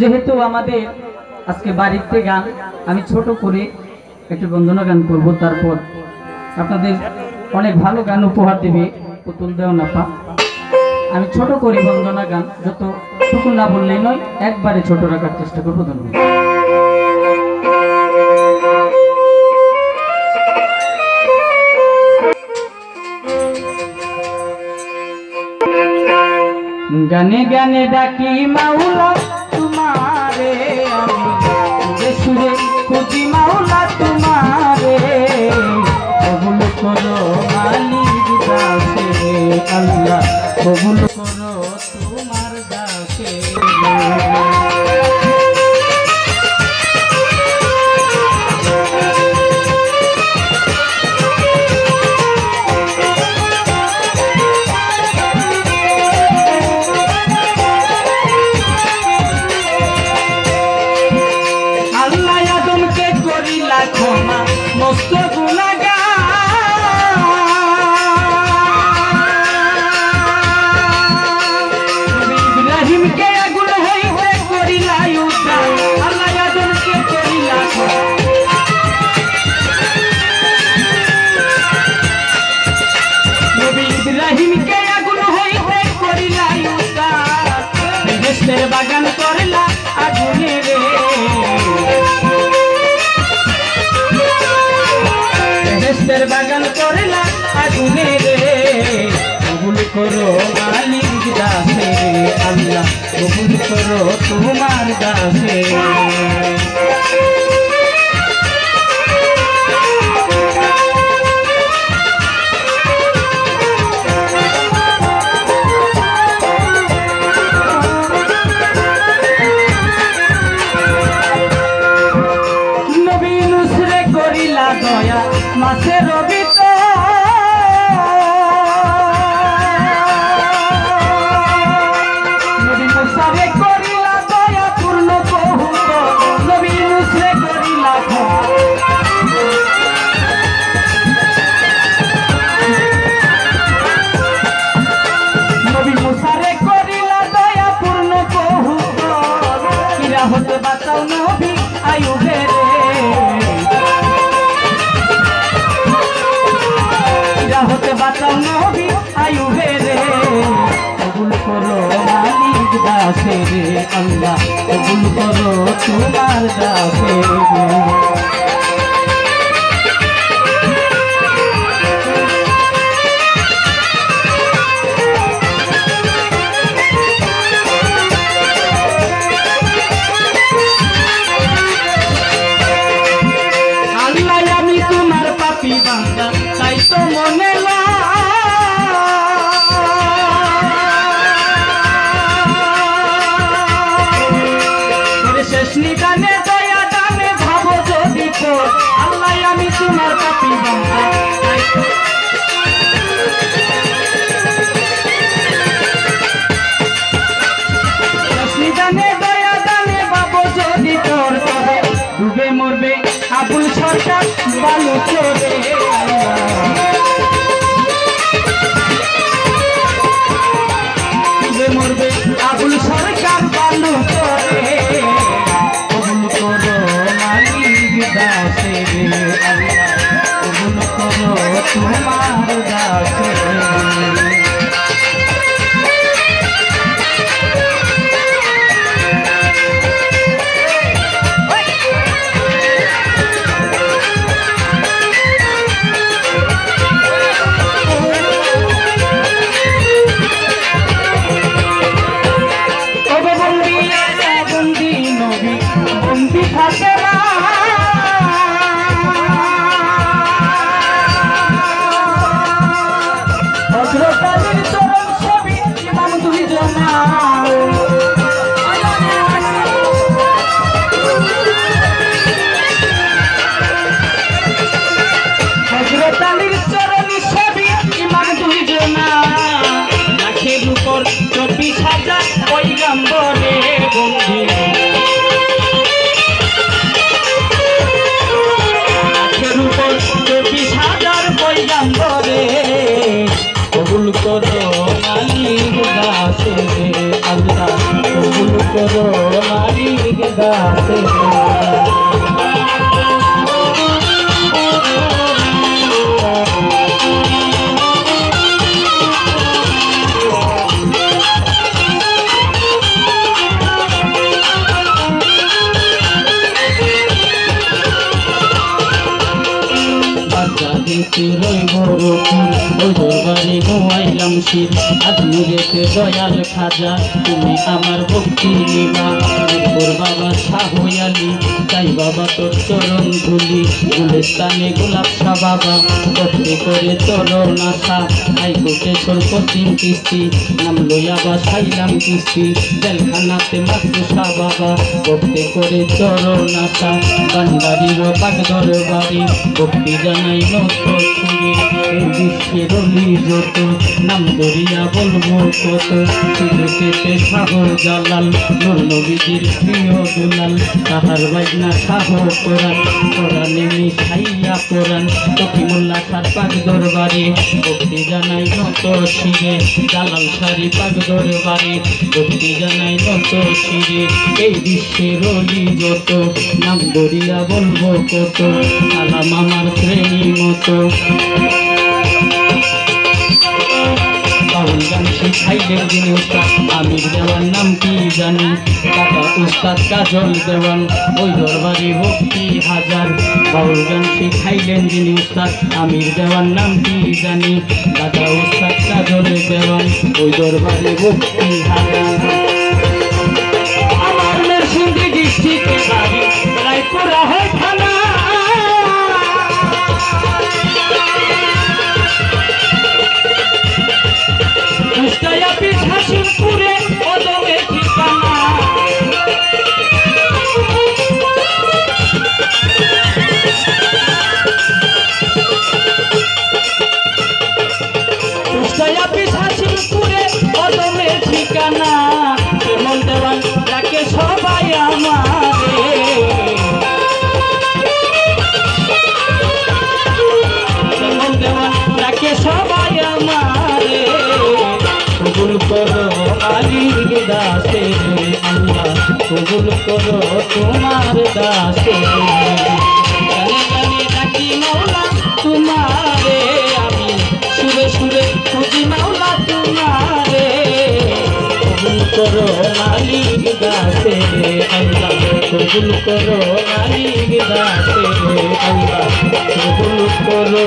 যেহেতু আমাদের আজকে বাড়িতে গান, আমি ছোট করে একটু বন্দনা গান করব, তারপর আপনাদের অনেক ভালো গান উপহার দেবে পুতুল দেওয়ান আপা। আমি ছোট করে বন্দনা গান, যতটুকু না বললেই নয়, একবারে ছোট রাখার চেষ্টা করবো। ধন্যবাদ। গানে গানে ডাকি মাওলা তোমারে, আমি সুরে সুরে খুঁজি মাওলা তোমারে। কবুল করো মালিক দাসে আল্লাহ, কবুল করো তোমার দাসে। ক্ষমা মস্ত গুনাহগার ইব্রাহিমকে আগুন হইতে করিলা উদ্ধার, আল্লাহ আদমকে করিলা নবী ইব্রাহিমকে আগুন হইতে করিলা উদ্ধার, বেহেশতের বাগান করলা আগুনে রে। বাগান করলা আগুনে রে, কবুল করো মালিক দাসে আল্লাহ, কবুল করো তোমার দাসে। নবী নুসরে করিলা দয়া মাসে রবি তো, নবী মুসারে করিলা দয়া পূর্ণ বহুত, নবী নুসরে করিলা নবী মুসারে করিলা দয়া পূর্ণ বহুত, কিরা হতে বাঁচাও নবী আয়ুবের হতে বাঁচাও নবী আয়ুবের রে। কবুল করো মালিক দাসে রে আল্লাহ, কবুল করো তোমার দাসে রে। আল্লাহ আমি তোমার পাপী বান্দা, তাই তো মনে শেষ নিদানে দয়া দানে ভাবো যদি তো, আল্লাহ আমি তোমার পাপী বান্দা, শেষ নিদানে দয়া দানে ভাবো যদি তোর, তবে ডুবে মরবে আবুল সরকার বালু চোরে। ডুবে মরবে আবুল সরকার বালু চোরে, কবুল করো মালিক দাসে রে আল্লাহ, কবুল করো তোমার দাসে। কবুল করো মালিক দাসে আল্লাহ। কবুল করো মালিক দাসে দরবারে গোয়াইলাম শির আজমিরেতে দয়াল খাজা তুমি আমার ভক্তি নিবা তোর বাবা শাহয়ালি তাই বাবা তোর চরণ ধুলি গুলিস্তানে গোলাপ শাহ বাবা ভক্তি করে চরণ আশা হাইকোর্টে সর্বতিম কিস্তি নাম লইয়া বাসাইলাম কিস্তি জেলখানাতে মাতু শাহ বাবা ভক্তি করে চরণ আশা বান্দারির পাক দরবারি ভক্তি জানাই নত ছুরি বিশ্বের যত নাম দরিয়া বলবো কত সিলেটেতে শাহ জালাল নূর নবীজির প্রিয় দুলাল তাহার বাইনা শাহ কোরআন কোরআনে মিশাইয়া কোরআন তকিমুল্লাহ শাহ পাক দরবারে ভক্তি জানাই নত শিরে জালাল শাহী পাক দরবারে ভক্তি জানাই নত শিরে এই বিশ্বের যত নাম দরিয়া বলবো কত সালাম আমার শ্রেণী মতো বাউল গান শিখাইলেন যিনি উস্তাদ আমির দেওয়ান নাম কি জানি দাদা উস্তাদ কাজল দেওয়ান ওই দরবারে ভক্তি হাজার বাউল গান শিখাইলেন যিনি উস্তাদ আমির দেওয়ান নাম কি জানি দাদা উস্তাদ কাজল দেওয়ান ওই দরবারে ভক্তি হাজার আমার নরসিংদী ডিস্ট্রিক্টে বাড়ি রায়পুরা হয় থানা হাসিমপুরে কদমের ঠিকানা হাসিমপুরে কদমের ঠিকানা কেমন দেওয়ান ডাকে সবাই আমারে কেমন দেওয়ান ডাকে সবাই আমারে কবুল করো আলীর দাসে আল্লাহ কবুল করো তোমার দাসে গানে গানে ডাকি মাওলা তোমারে আমি সুরে সুরে খুঁজি মাওলা তোমারে কবুল করো আলীর দাসে আল্লাহ কবুল করো আলীর দাসে আল্লাহ কবুল করো